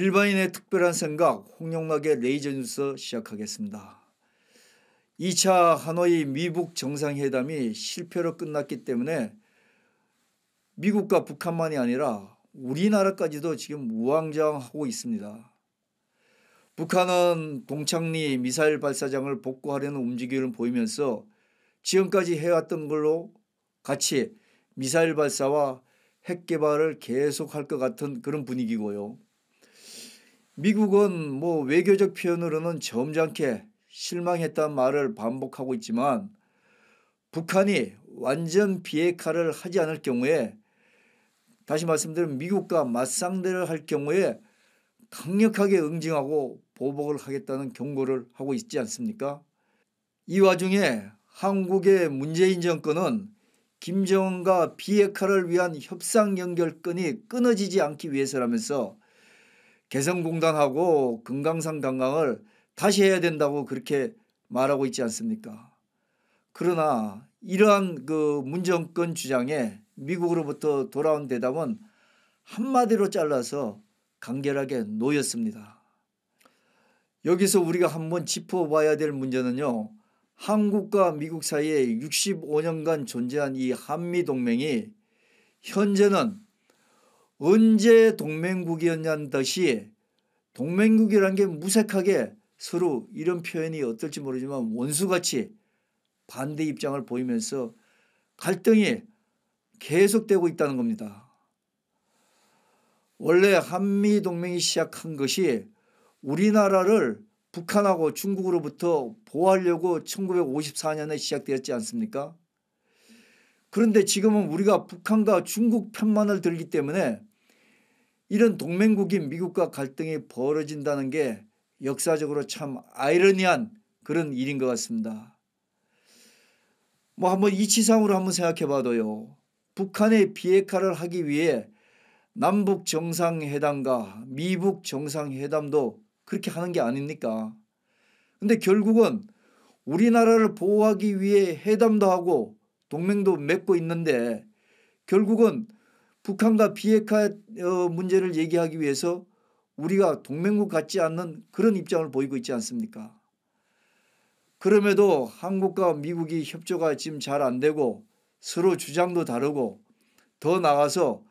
일반인의 특별한 생각, 홍영락의 레이저 뉴스 시작하겠습니다. 2차 하노이 미북 정상회담이 실패로 끝났기 때문에 미국과 북한만이 아니라 우리나라까지도 지금 우왕좌왕하고 있습니다. 북한은 동창리 미사일 발사장을 복구하려는 움직임을 보이면서 지금까지 해왔던 걸로 같이 미사일 발사와 핵 개발을 계속할 것 같은 그런 분위기고요. 미국은 외교적 표현으로는 점잖게 실망했다는 말을 반복하고 있지만 북한이 완전 비핵화를 하지 않을 경우에, 다시 말씀드리면 미국과 맞상대를 할 경우에 강력하게 응징하고 보복을 하겠다는 경고를 하고 있지 않습니까? 이 와중에 한국의 문재인 정권은 김정은과 비핵화를 위한 협상 연결끈이 끊어지지 않기 위해서라면서 개성공단하고 금강산 관광을 다시 해야 된다고 그렇게 말하고 있지 않습니까? 그러나 이러한 문 정권 주장에 미국으로부터 돌아온 대답은 한마디로 잘라서 간결하게 놓였습니다. 여기서 우리가 한번 짚어봐야 될 문제는요, 한국과 미국 사이에 65년간 존재한 이 한미동맹이 현재는 언제 동맹국이었냐는 듯이 동맹국이라는 게 무색하게 서로, 이런 표현이 어떨지 모르지만 원수같이 반대 입장을 보이면서 갈등이 계속되고 있다는 겁니다. 원래 한미동맹이 시작한 것이 우리나라를 북한하고 중국으로부터 보호하려고 1954년에 시작되었지 않습니까? 그런데 지금은 우리가 북한과 중국 편만을 들기 때문에 이런 동맹국인 미국과 갈등이 벌어진다는 게 역사적으로 참 아이러니한 그런 일인 것 같습니다. 한번 이치상으로 한번 생각해 봐도요, 북한의 비핵화를 하기 위해 남북 정상회담과 미북 정상회담도 그렇게 하는 게 아닙니까? 근데 결국은 우리나라를 보호하기 위해 회담도 하고 동맹도 맺고 있는데 결국은 북한과 비핵화 문제를 얘기하기 위해서 우리가 동맹국 같지 않는 그런 입장을 보이고 있지 않습니까? 그럼에도 한국과 미국이 협조가 지금 잘 안 되고 서로 주장도 다르고 더 나아가서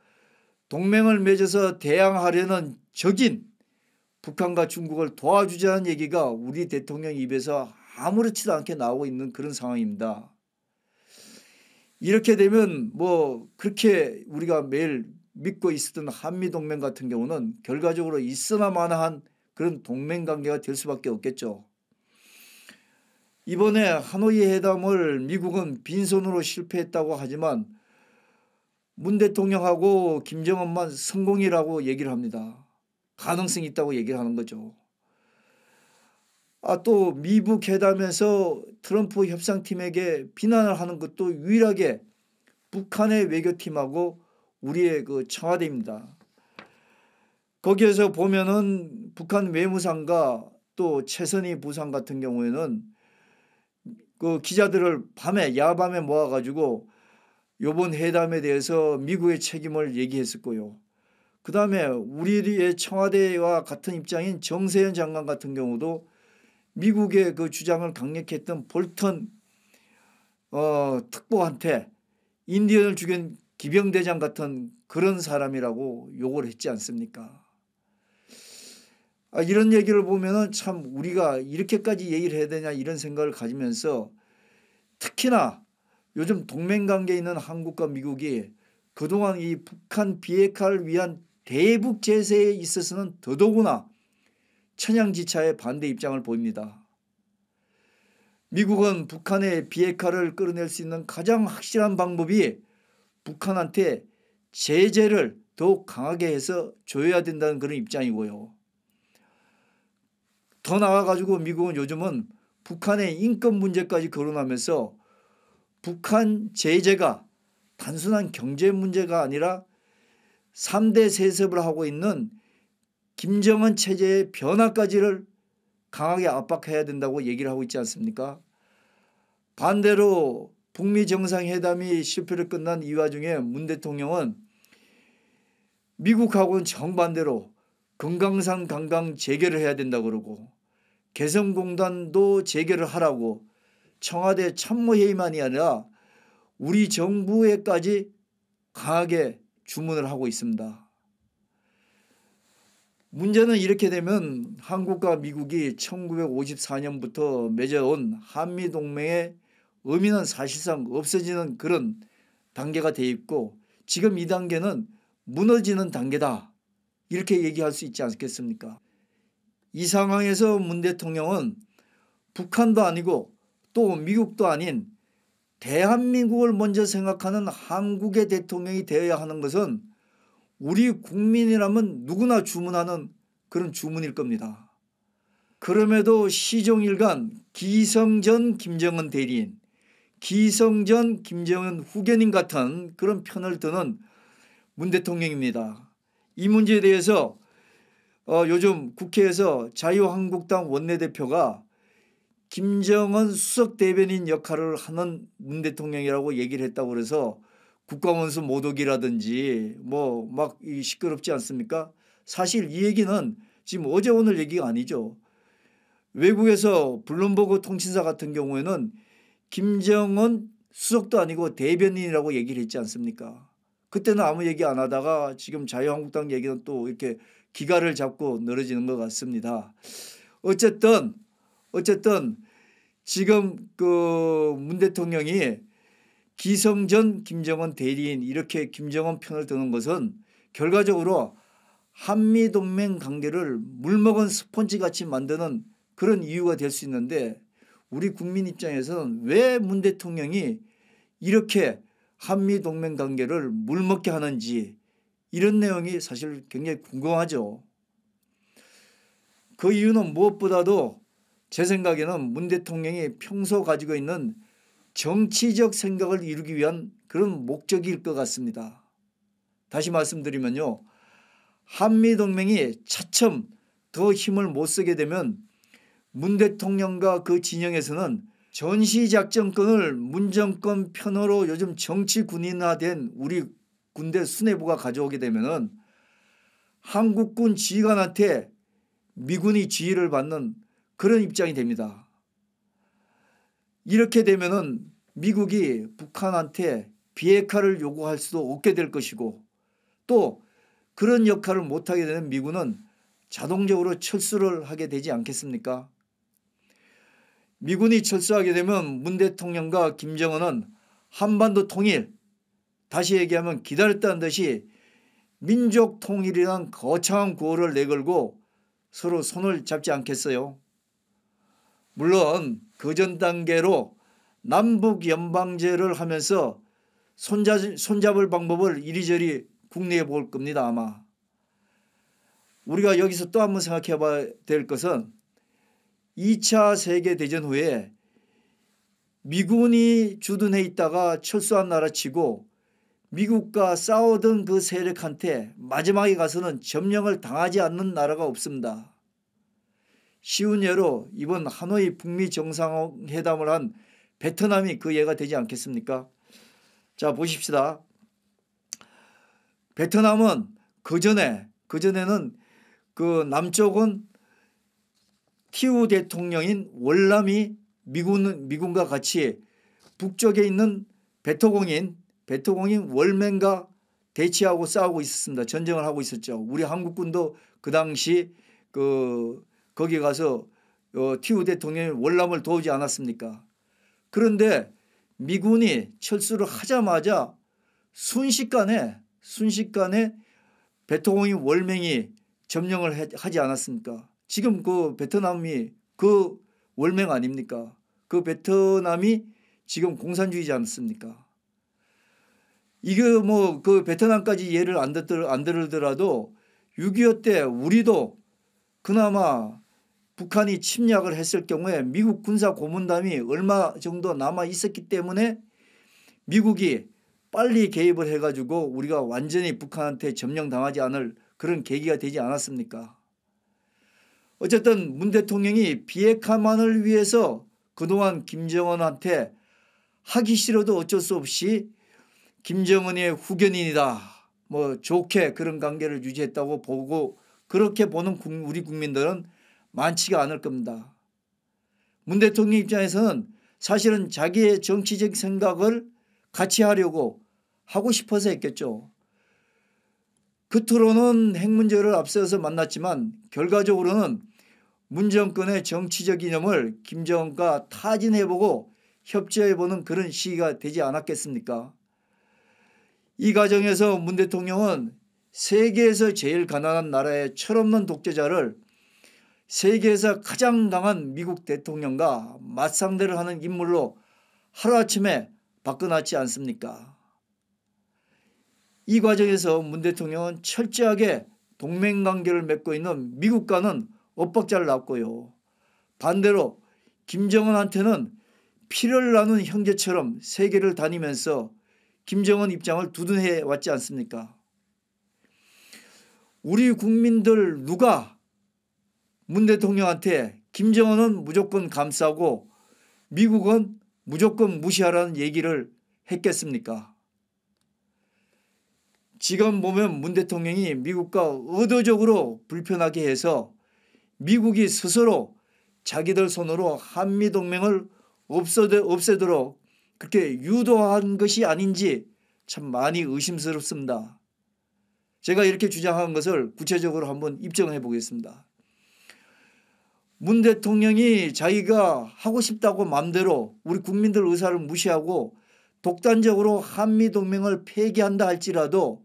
동맹을 맺어서 대항하려는 적인 북한과 중국을 도와주자는 얘기가 우리 대통령 입에서 아무렇지도 않게 나오고 있는 그런 상황입니다. 이렇게 되면 그렇게 우리가 매일 믿고 있었던 한미동맹 같은 경우는 결과적으로 있으나 마나한 그런 동맹관계가 될 수밖에 없겠죠. 이번에 하노이 회담을 미국은 빈손으로 실패했다고 하지만 문 대통령하고 김정은만 성공이라고 얘기를 합니다. 가능성이 있다고 얘기를 하는 거죠. 또 미북 회담에서 트럼프 협상팀에게 비난을 하는 것도 유일하게 북한의 외교팀하고 우리의 청와대입니다. 거기에서 보면은 북한 외무상과 또 최선희 부상 같은 경우에는 기자들을 야밤에 모아가지고 이번 회담에 대해서 미국의 책임을 얘기했었고요. 그 다음에 우리의 청와대와 같은 입장인 정세현 장관 같은 경우도 미국의 주장을 강력히 했던 볼턴 특보한테 인디언을 죽인 기병대장 같은 그런 사람이라고 욕을 했지 않습니까? 이런 얘기를 보면은 참 우리가 이렇게까지 얘기를 해야 되냐 이런 생각을 가지면서, 특히나 요즘 동맹관계에 있는 한국과 미국이 그동안 이 북한 비핵화를 위한 대북 제세에 있어서는 더더구나 천양지차의 반대 입장을 보입니다. 미국은 북한의 비핵화를 끌어낼 수 있는 가장 확실한 방법이 북한한테 제재를 더욱 강하게 해서 줘야 된다는 그런 입장이고요. 더 나아가지고 미국은 요즘은 북한의 인권 문제까지 거론하면서 북한 제재가 단순한 경제 문제가 아니라 3대 세습을 하고 있는 김정은 체제의 변화까지를 강하게 압박해야 된다고 얘기를 하고 있지 않습니까? 반대로 북미 정상회담이 실패로 끝난 이 와중에 문 대통령은 미국하고는 정반대로 금강산 관광 재개를 해야 된다고 그러고 개성공단도 재개를 하라고 청와대 참모회의만이 아니라 우리 정부에까지 강하게 주문을 하고 있습니다. 문제는 이렇게 되면 한국과 미국이 1954년부터 맺어온 한미동맹의 의미는 사실상 없어지는 그런 단계가 돼 있고 지금 이 단계는 무너지는 단계다 이렇게 얘기할 수 있지 않겠습니까? 이 상황에서 문 대통령은 북한도 아니고 또 미국도 아닌 대한민국을 먼저 생각하는 한국의 대통령이 되어야 하는 것은 우리 국민이라면 누구나 주문하는 그런 주문일 겁니다. 그럼에도 시종일관 기성전 김정은 대리인, 기성전 김정은 후견인 같은 그런 편을 드는 문 대통령입니다. 이 문제에 대해서 요즘 국회에서 자유한국당 원내대표가 김정은 수석 대변인 역할을 하는 문 대통령이라고 얘기를 했다고 그래서 국가원수 모독이라든지 뭐 막 시끄럽지 않습니까? 사실 이 얘기는 지금 어제 오늘 얘기가 아니죠. 외국에서 블룸버그 통신사 같은 경우에는 김정은 수석도 아니고 대변인이라고 얘기를 했지 않습니까? 그때는 아무 얘기 안 하다가 지금 자유한국당 얘기는 또 이렇게 기가를 잡고 늘어지는 것 같습니다. 어쨌든 지금 그 문 대통령이 기성전 김정은 대리인 이렇게 김정은 편을 드는 것은 결과적으로 한미동맹 관계를 물먹은 스펀지같이 만드는 그런 이유가 될 수 있는데 우리 국민 입장에서는 왜 문 대통령이 이렇게 한미동맹 관계를 물먹게 하는지 이런 내용이 사실 굉장히 궁금하죠. 그 이유는 무엇보다도 제 생각에는 문 대통령이 평소 가지고 있는 정치적 생각을 이루기 위한 그런 목적일 것 같습니다. 다시 말씀드리면요. 한미동맹이 차츰 더 힘을 못 쓰게 되면 문 대통령과 그 진영에서는 전시작전권을 문 정권 편으로 요즘 정치 군인화된 우리 군대 수뇌부가 가져오게 되면 한국군 지휘관한테 미군이 지휘를 받는 그런 입장이 됩니다. 이렇게 되면 미국이 북한한테 비핵화를 요구할 수도 없게 될 것이고 또 그런 역할을 못하게 되는 미군은 자동적으로 철수를 하게 되지 않겠습니까? 미군이 철수하게 되면 문 대통령과 김정은은 한반도 통일, 다시 얘기하면 기다렸다는 듯이 민족 통일이란 거창한 구호를 내걸고 서로 손을 잡지 않겠어요? 물론 그 전 단계로 남북 연방제를 하면서 손잡을 방법을 이리저리 궁리해 볼 겁니다. 아마. 우리가 여기서 또 한번 생각해 봐야 될 것은 2차 세계대전 후에 미군이 주둔해 있다가 철수한 나라치고 미국과 싸우던 그 세력한테 마지막에 가서는 점령을 당하지 않는 나라가 없습니다. 쉬운 예로 이번 하노이 북미 정상회담을 한 베트남이 그 예가 되지 않겠습니까? 자 보십시다. 베트남은 그전에는 그 남쪽은 티우 대통령인 월남이 미군과 같이 북쪽에 있는 베토공인 월맹과 대치하고 싸우고 있었습니다. 전쟁을 하고 있었죠. 우리 한국군도 그 당시 거기 가서 티우 대통령이 월남을 도우지 않았습니까? 그런데 미군이 철수를 하자마자 순식간에 베토공인 월맹이 점령을 하지 않았습니까? 지금 그 베트남이 그 월맹 아닙니까? 그 베트남이 지금 공산주의지 않습니까? 이게 뭐 그 베트남까지 예를 안 들더라도 6.25 때 우리도 그나마 북한이 침략을 했을 경우에 미국 군사 고문단이 얼마 정도 남아 있었기 때문에 미국이 빨리 개입을 해가지고 우리가 완전히 북한한테 점령당하지 않을 그런 계기가 되지 않았습니까? 어쨌든 문 대통령이 비핵화만을 위해서 그동안 김정은한테 하기 싫어도 어쩔 수 없이 김정은의 후견인이다. 뭐 좋게 그런 관계를 유지했다고 보고 그렇게 보는 우리 국민들은 많지가 않을 겁니다. 문 대통령 입장에서는 사실은 자기의 정치적 생각을 같이 하려고 하고 싶어서 했겠죠. 겉으로는 핵 문제를 앞세워서 만났지만 결과적으로는 문 정권의 정치적 이념을 김정은과 타진해보고 협조해보는 그런 시기가 되지 않았겠습니까? 이 과정에서 문 대통령은 세계에서 제일 가난한 나라의 철없는 독재자를 세계에서 가장 강한 미국 대통령과 맞상대를 하는 인물로 하루아침에 바꿔놨지 않습니까? 이 과정에서 문 대통령은 철저하게 동맹관계를 맺고 있는 미국과는 엇박자를 놨고요. 반대로 김정은한테는 피를 나눈 형제처럼 세계를 다니면서 김정은 입장을 두둔해 왔지 않습니까? 우리 국민들 누가 문 대통령한테 김정은은 무조건 감싸고 미국은 무조건 무시하라는 얘기를 했겠습니까? 지금 보면 문 대통령이 미국과 의도적으로 불편하게 해서 미국이 스스로 자기들 손으로 한미동맹을 없애도록 그렇게 유도한 것이 아닌지 참 많이 의심스럽습니다. 제가 이렇게 주장한 것을 구체적으로 한번 입증해 보겠습니다. 문 대통령이 자기가 하고 싶다고 마음대로 우리 국민들 의사를 무시하고 독단적으로 한미동맹을 폐기한다 할지라도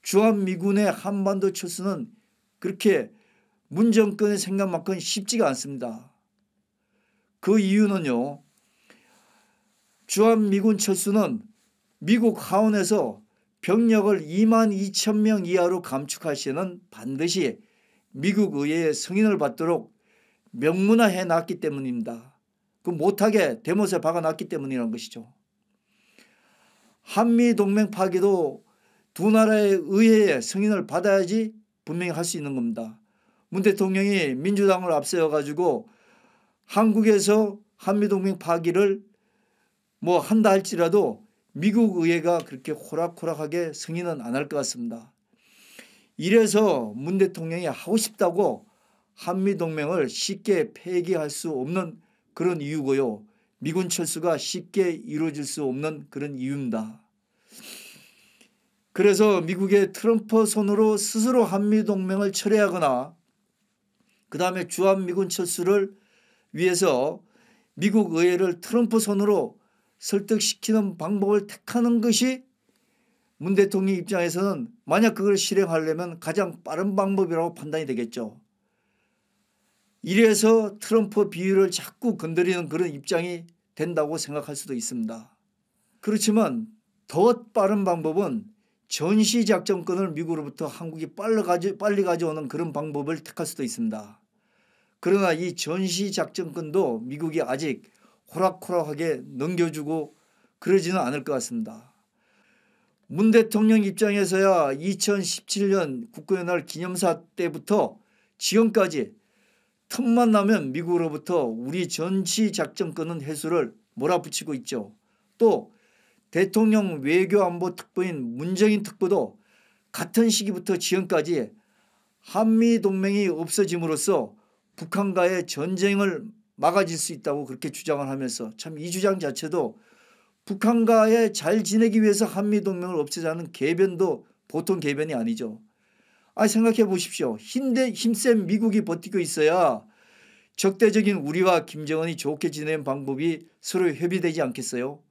주한미군의 한반도 철수는 그렇게 문 정권의 생각만큼 쉽지가 않습니다. 그 이유는요. 주한미군 철수는 미국 하원에서 병력을 22,000명 이하로 감축할 시에는 반드시 미국 의회의 승인을 받도록 명문화해 놨기 때문입니다. 그 못하게 대못에 박아놨기 때문이라는 것이죠. 한미동맹 파기도 두 나라의 의회의 승인을 받아야지 분명히 할 수 있는 겁니다. 문 대통령이 민주당을 앞세워 가지고 한국에서 한미동맹 파기를 뭐 한다 할지라도 미국 의회가 그렇게 호락호락하게 승인은 안 할 것 같습니다. 이래서 문 대통령이 하고 싶다고 한미동맹을 쉽게 폐기할 수 없는 그런 이유고요. 미군 철수가 쉽게 이루어질 수 없는 그런 이유입니다. 그래서 미국의 트럼프 손으로 스스로 한미동맹을 철회하거나 그 다음에 주한미군 철수를 위해서 미국 의회를 트럼프 손으로 설득시키는 방법을 택하는 것이 문 대통령 입장에서는 만약 그걸 실행하려면 가장 빠른 방법이라고 판단이 되겠죠. 이래서 트럼프 비율을 자꾸 건드리는 그런 입장이 된다고 생각할 수도 있습니다. 그렇지만 더 빠른 방법은 전시작전권을 미국으로부터 한국이 빨리 가져오는 그런 방법을 택할 수도 있습니다. 그러나 이 전시작전권도 미국이 아직 호락호락하게 넘겨주고 그러지는 않을 것 같습니다. 문 대통령 입장에서야 2017년 국군의 기념사 때부터 지금까지 틈만 나면 미국으로부터 우리 전시작전권은 회수를 몰아붙이고 있죠. 또 대통령 외교안보특보인 문정인 특보도 같은 시기부터 지금까지 한미동맹이 없어짐으로써 북한과의 전쟁을 막아질 수 있다고 그렇게 주장을 하면서 참 이 주장 자체도 북한과의 잘 지내기 위해서 한미동맹을 없애자는 개변도 보통 개변이 아니죠. 생각해 보십시오. 힘센 미국이 버티고 있어야 적대적인 우리와 김정은이 좋게 지내는 방법이 서로 협의되지 않겠어요?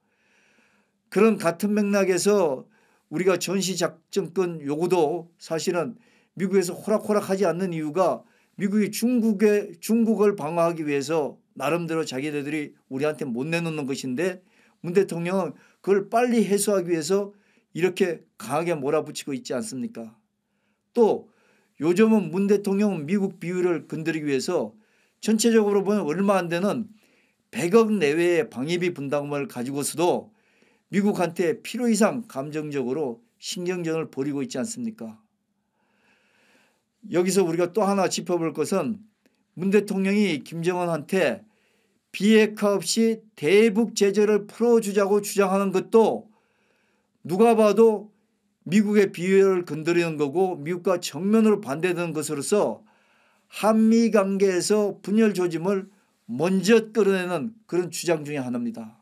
그런 같은 맥락에서 우리가 전시작전권 요구도 사실은 미국에서 호락호락하지 않는 이유가 미국이 중국을 방어하기 위해서 나름대로 자기들이 우리한테 못 내놓는 것인데 문 대통령은 그걸 빨리 해소하기 위해서 이렇게 강하게 몰아붙이고 있지 않습니까? 또 요즘은 문 대통령은 미국 비율을 건드리기 위해서 전체적으로 보면 얼마 안 되는 100억 내외의 방위비 분담금을 가지고서도 미국한테 필요 이상 감정적으로 신경전을 벌이고 있지 않습니까? 여기서 우리가 또 하나 짚어볼 것은 문 대통령이 김정은한테 비핵화 없이 대북 제재를 풀어주자고 주장하는 것도 누가 봐도 미국의 비율을 건드리는 거고 미국과 정면으로 반대되는 것으로서 한미 관계에서 분열 조짐을 먼저 끌어내는 그런 주장 중에 하나입니다.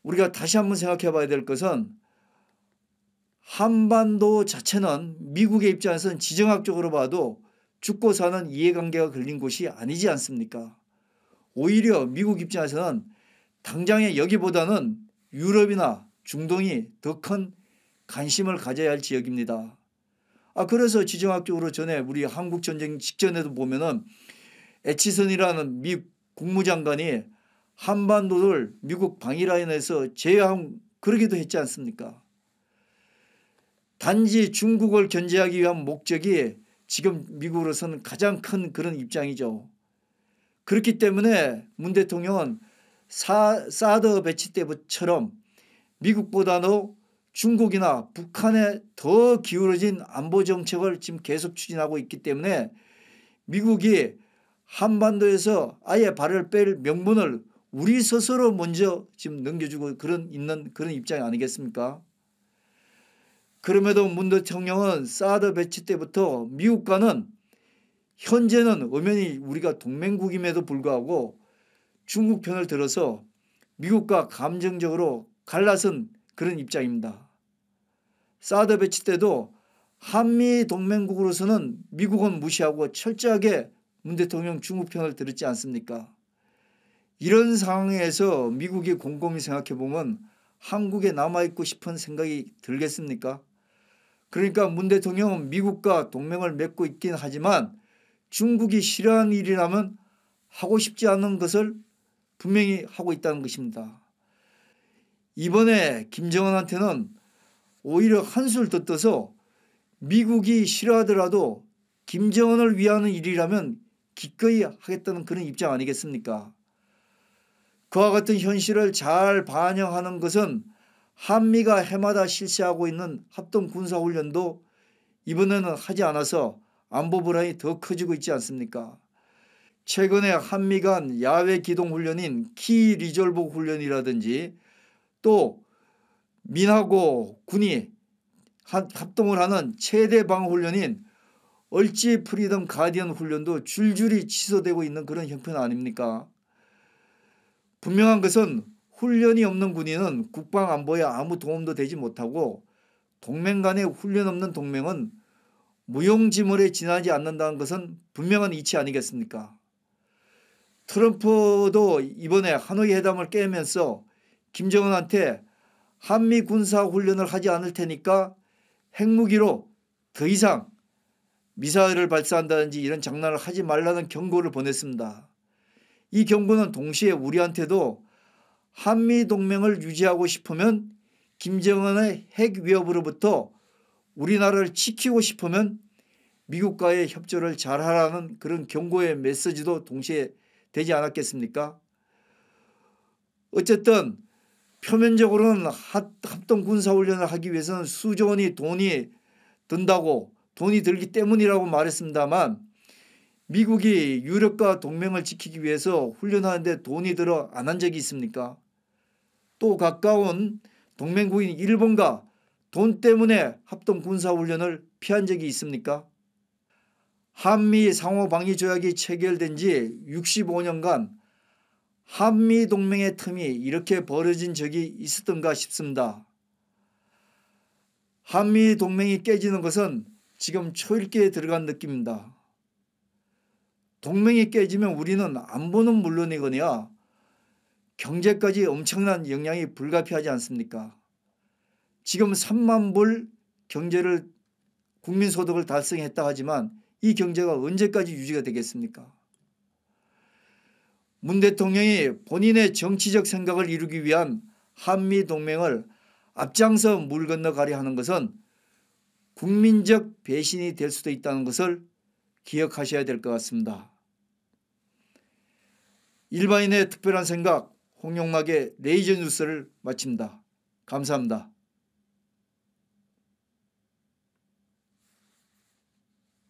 우리가 다시 한번 생각해 봐야 될 것은 한반도 자체는 미국의 입장에서는 지정학적으로 봐도 죽고 사는 이해관계가 걸린 곳이 아니지 않습니까? 오히려 미국 입장에서는 당장에 여기보다는 유럽이나 중동이 더 큰 관심을 가져야 할 지역입니다. 그래서 지정학적으로 전에 우리 한국전쟁 직전에도 보면은 애치선이라는 미 국무장관이 한반도를 미국 방위라인에서 제외한 그러기도 했지 않습니까? 단지 중국을 견제하기 위한 목적이 지금 미국으로서는 가장 큰 그런 입장이죠. 그렇기 때문에 문 대통령은 사드 배치 때처럼 미국보다도 중국이나 북한에 더 기울어진 안보 정책을 지금 계속 추진하고 있기 때문에 미국이 한반도에서 아예 발을 뺄 명분을 우리 스스로 먼저 지금 넘겨주고 있는 그런 입장이 아니겠습니까? 그럼에도 문 대통령은 사드 배치 때부터 미국과는 현재는 엄연히 우리가 동맹국임에도 불구하고 중국 편을 들어서 미국과 감정적으로 갈라선 그런 입장입니다. 사드 배치 때도 한미 동맹국으로서는 미국은 무시하고 철저하게 문 대통령 중국 편을 들었지 않습니까? 이런 상황에서 미국이 곰곰이 생각해 보면 한국에 남아있고 싶은 생각이 들겠습니까? 그러니까 문 대통령은 미국과 동맹을 맺고 있긴 하지만 중국이 싫어하는 일이라면 하고 싶지 않은 것을 분명히 하고 있다는 것입니다. 이번에 김정은한테는 오히려 한술 더 떠서 미국이 싫어하더라도 김정은을 위하는 일이라면 기꺼이 하겠다는 그런 입장 아니겠습니까? 그와 같은 현실을 잘 반영하는 것은 한미가 해마다 실시하고 있는 합동 군사훈련도 이번에는 하지 않아서 안보 불안이 더 커지고 있지 않습니까? 최근에 한미 간 야외 기동 훈련인 키 리졸브 훈련이라든지 또 민하고 군이 합동을 하는 최대 방어 훈련인 얼지 프리덤 가디언 훈련도 줄줄이 취소되고 있는 그런 형편 아닙니까? 분명한 것은 훈련이 없는 군인은 국방 안보에 아무 도움도 되지 못하고 동맹 간의 훈련 없는 동맹은 무용지물에 지나지 않는다는 것은 분명한 이치 아니겠습니까? 트럼프도 이번에 하노이 회담을 깨면서 김정은한테 한미 군사 훈련을 하지 않을 테니까 핵무기로 더 이상 미사일을 발사한다든지 이런 장난을 하지 말라는 경고를 보냈습니다. 이 경고는 동시에 우리한테도 한미 동맹을 유지하고 싶으면 김정은의 핵 위협으로부터 우리나라를 지키고 싶으면 미국과의 협조를 잘하라는 그런 경고의 메시지도 동시에 되지 않았겠습니까? 어쨌든 표면적으로는 합동 군사훈련을 하기 위해서는 수조 원이 돈이 든다고 돈이 들기 때문이라고 말했습니다만 미국이 유럽과 동맹을 지키기 위해서 훈련하는데 돈이 들어 안 한 적이 있습니까? 또 가까운 동맹국인 일본과 돈 때문에 합동 군사훈련을 피한 적이 있습니까? 한미 상호방위조약이 체결된 지 65년간 한미 동맹의 틈이 이렇게 벌어진 적이 있었던가 싶습니다. 한미 동맹이 깨지는 것은 지금 초읽기에 들어간 느낌입니다. 동맹이 깨지면 우리는 안보는 물론이거니와 경제까지 엄청난 영향이 불가피하지 않습니까? 지금 3만 불 경제를 국민소득을 달성했다 하지만 이 경제가 언제까지 유지가 되겠습니까? 문 대통령이 본인의 정치적 생각을 이루기 위한 한미 동맹을 앞장서 물 건너가려 하는 것은 국민적 배신이 될 수도 있다는 것을 기억하셔야 될 것 같습니다. 일반인의 특별한 생각 홍용락의 레이저 뉴스를 마칩니다. 감사합니다.